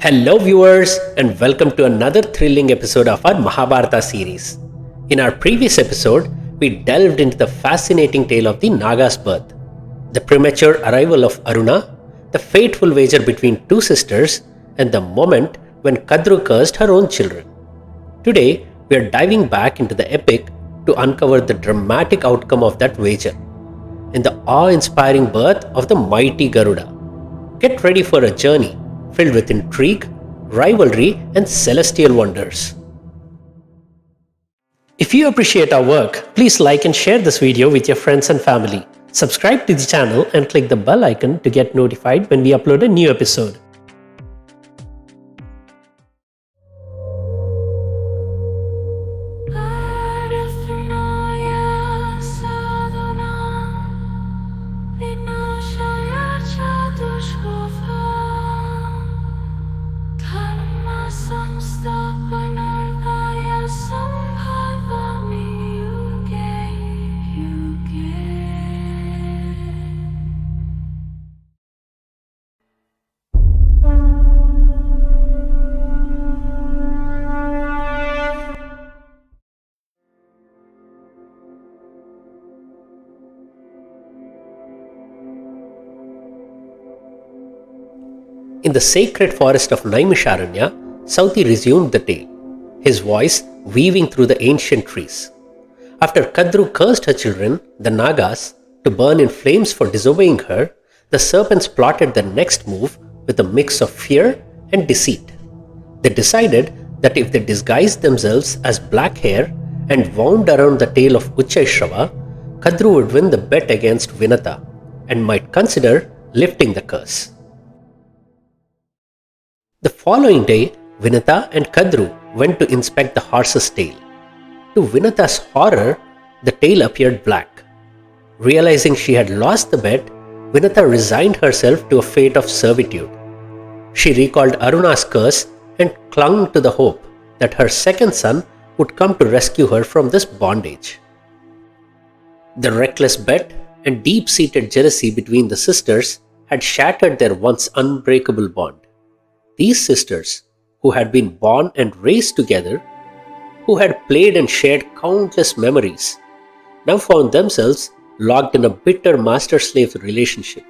Hello, viewers, and welcome to another thrilling episode of our Mahabharata series. In our previous episode, we delved into the fascinating tale of the Nagas' birth, the premature arrival of Aruna, the fateful wager between two sisters, and the moment when Kadru cursed her own children. Today, we are diving back into the epic to uncover the dramatic outcome of that wager and the awe-inspiring birth of the mighty Garuda. Get ready for a journey filled with intrigue, rivalry, and celestial wonders. If you appreciate our work, please like and share this video with your friends and family. Subscribe to the channel and click the bell icon to get notified when we upload a new episode. In the sacred forest of Naimisharanya, Sauti resumed the tale, his voice weaving through the ancient trees. After Kadru cursed her children, the Nagas, to burn in flames for disobeying her, the serpents plotted their next move with a mix of fear and deceit. They decided that if they disguised themselves as black hair and wound around the tail of Uchchaishrava, Kadru would win the bet against Vinata and might consider lifting the curse. The following day, Vinata and Kadru went to inspect the horse's tail. To Vinata's horror, the tail appeared black. Realizing she had lost the bet, Vinata resigned herself to a fate of servitude. She recalled Aruna's curse and clung to the hope that her second son would come to rescue her from this bondage. The reckless bet and deep-seated jealousy between the sisters had shattered their once unbreakable bond. These sisters, who had been born and raised together, who had played and shared countless memories, now found themselves locked in a bitter master-slave relationship.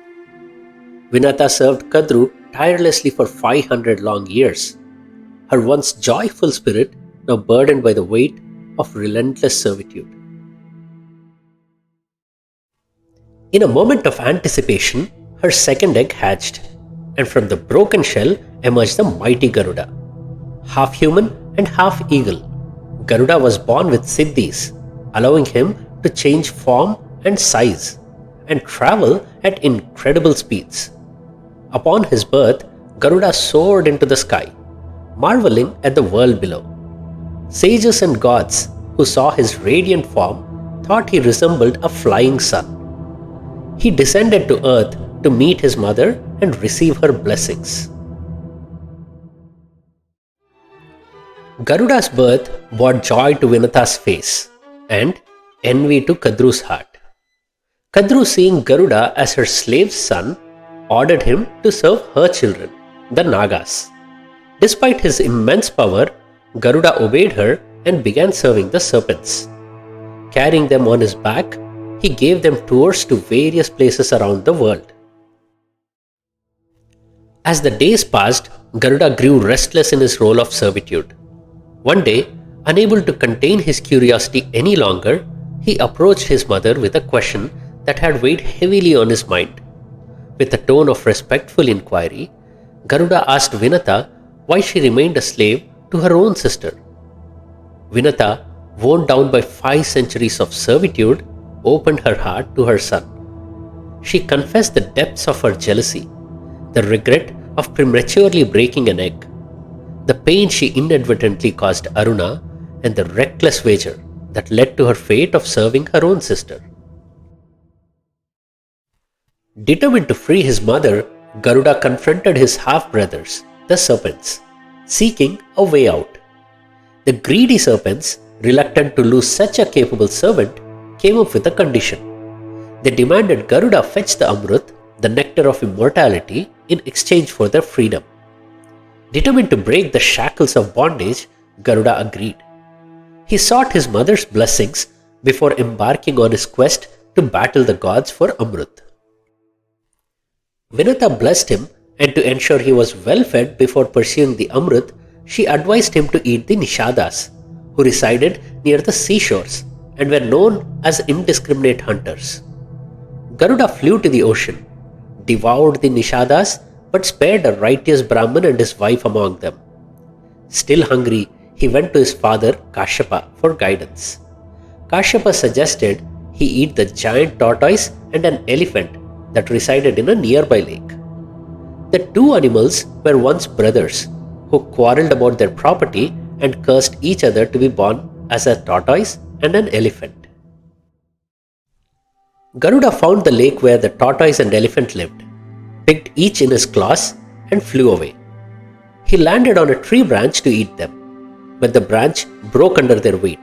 Vinata served Kadru tirelessly for 500 long years, her once joyful spirit now burdened by the weight of relentless servitude. In a moment of anticipation, her second egg hatched, and from the broken shell emerged the mighty Garuda. Half human and half eagle, Garuda was born with siddhis, allowing him to change form and size and travel at incredible speeds. Upon his birth, Garuda soared into the sky, marveling at the world below. Sages and gods who saw his radiant form thought he resembled a flying sun. He descended to earth to meet his mother and receive her blessings. Garuda's birth brought joy to Vinata's face and envy to Kadru's heart. Kadru, seeing Garuda as her slave's son, ordered him to serve her children, the Nagas. Despite his immense power, Garuda obeyed her and began serving the serpents. Carrying them on his back, he gave them tours to various places around the world. As the days passed, Garuda grew restless in his role of servitude. One day, unable to contain his curiosity any longer, he approached his mother with a question that had weighed heavily on his mind. With a tone of respectful inquiry, Garuda asked Vinata why she remained a slave to her own sister. Vinata, worn down by 5 centuries of servitude, opened her heart to her son. She confessed the depths of her jealousy, the regret of prematurely breaking an egg, the pain she inadvertently caused Aruna, and the reckless wager that led to her fate of serving her own sister. Determined to free his mother, Garuda confronted his half-brothers, the serpents, seeking a way out. The greedy serpents, reluctant to lose such a capable servant, came up with a condition. They demanded Garuda fetch the Amruth, the nectar of immortality, in exchange for their freedom. Determined to break the shackles of bondage, Garuda agreed. He sought his mother's blessings before embarking on his quest to battle the gods for Amruth. Vinata blessed him, and to ensure he was well fed before pursuing the Amruth, she advised him to eat the Nishadas, who resided near the seashores and were known as indiscriminate hunters. Garuda flew to the ocean, devoured the Nishadas, but spared a righteous Brahmin and his wife among them. Still hungry, he went to his father Kashyapa for guidance. Kashyapa suggested he eat the giant tortoise and an elephant that resided in a nearby lake. The two animals were once brothers who quarreled about their property and cursed each other to be born as a tortoise and an elephant. Garuda found the lake where the tortoise and elephant lived, picked each in his claws, and flew away. He landed on a tree branch to eat them, but the branch broke under their weight.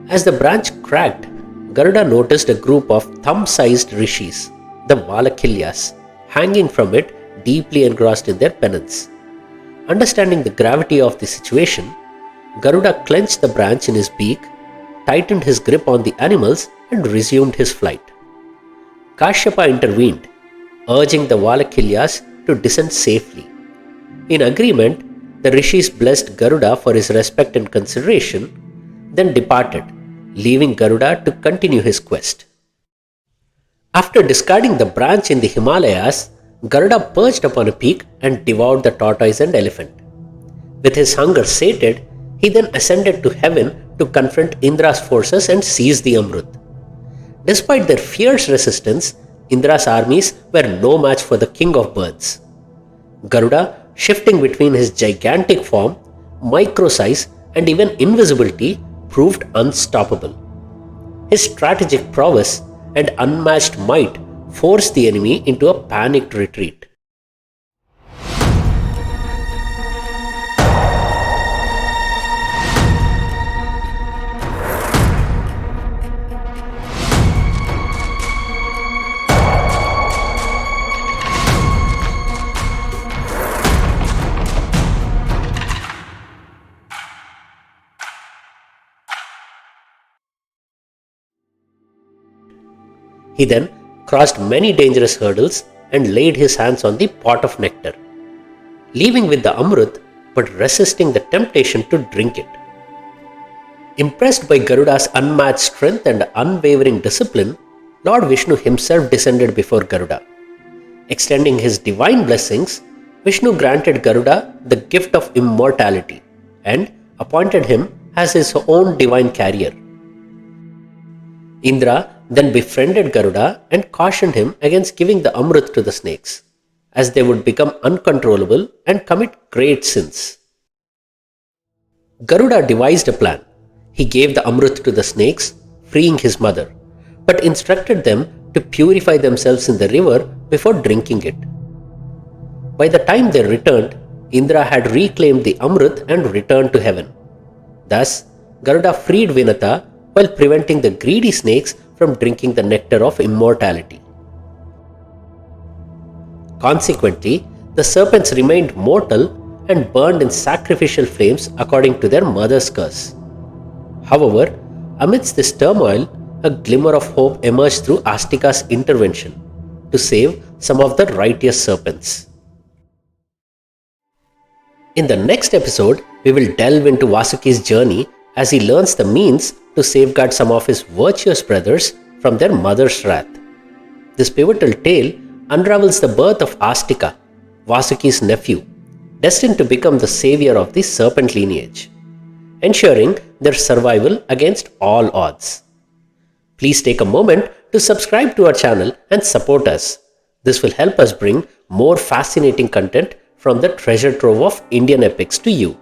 As the branch cracked, Garuda noticed a group of thumb-sized rishis, the Valakilyas, hanging from it, deeply engrossed in their penance. Understanding the gravity of the situation, Garuda clenched the branch in his beak, tightened his grip on the animals, and resumed his flight. Kashyapa intervened, urging the Valakilyas to descend safely. In agreement, the rishis blessed Garuda for his respect and consideration, then departed, leaving Garuda to continue his quest. After discarding the branch in the Himalayas, Garuda perched upon a peak and devoured the tortoise and elephant. With his hunger sated, he then ascended to heaven to confront Indra's forces and seize the Amruth. Despite their fierce resistance, Indra's armies were no match for the king of birds. Garuda, shifting between his gigantic form, micro size, and even invisibility, proved unstoppable. His strategic prowess and unmatched might forced the enemy into a panicked retreat. He then crossed many dangerous hurdles and laid his hands on the pot of nectar, leaving with the Amruth but resisting the temptation to drink it. Impressed by Garuda's unmatched strength and unwavering discipline, Lord Vishnu himself descended before Garuda. Extending his divine blessings, Vishnu granted Garuda the gift of immortality and appointed him as his own divine carrier. Indra then befriended Garuda and cautioned him against giving the Amruth to the snakes, as they would become uncontrollable and commit great sins. Garuda devised a plan. He gave the Amruth to the snakes, freeing his mother, but instructed them to purify themselves in the river before drinking it. By the time they returned, Indra had reclaimed the Amruth and returned to heaven. Thus, Garuda freed Vinata while preventing the greedy snakes from drinking the nectar of immortality. Consequently, the serpents remained mortal and burned in sacrificial flames according to their mother's curse. However, amidst this turmoil, a glimmer of hope emerged through Astika's intervention to save some of the righteous serpents. In the next episode, we will delve into Vasuki's journey as he learns the means to safeguard some of his virtuous brothers from their mother's wrath. This pivotal tale unravels the birth of Astika, Vasuki's nephew, destined to become the savior of the serpent lineage, ensuring their survival against all odds. Please take a moment to subscribe to our channel and support us. This will help us bring more fascinating content from the treasure trove of Indian epics to you.